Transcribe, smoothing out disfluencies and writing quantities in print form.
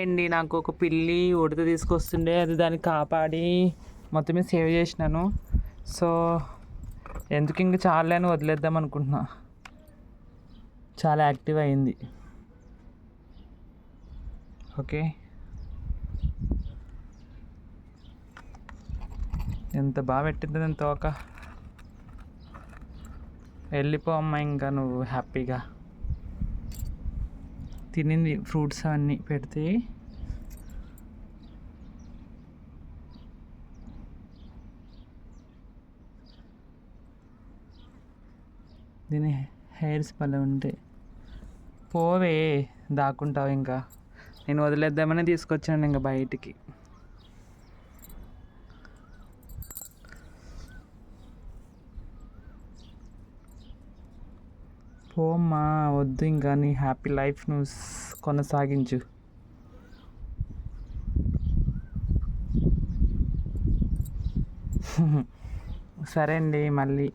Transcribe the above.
అండి, నాకు ఒక పిల్లి ఉడత తీసుకొస్తుండే, అది దాన్ని కాపాడి మొత్తమే సేవ్ చేసినాను. సో ఎందుకు ఇంక చాలే అని వదిలేద్దాం అనుకుంటున్నా. చాలా యాక్టివ్ అయింది. ఓకే, ఎంత బాగా పెట్టింది నేను తోక. వెళ్ళిపో అమ్మా, ఇంకా నువ్వు హ్యాపీగా తినింది ఫ్రూట్స్ అవన్నీ పెడితే. దీని హెయిర్స్ భలే ఉంటాయి. పోవే, దాక్కుంటావు ఇంకా. నేను వదిలేద్దామని తీసుకొచ్చాను ఇంకా బయటికి. పోమ్మా, వద్దు, ఇంకా నీ హ్యాపీ లైఫ్ నువ్వు కొనసాగించు. సరే అండి, మళ్ళీ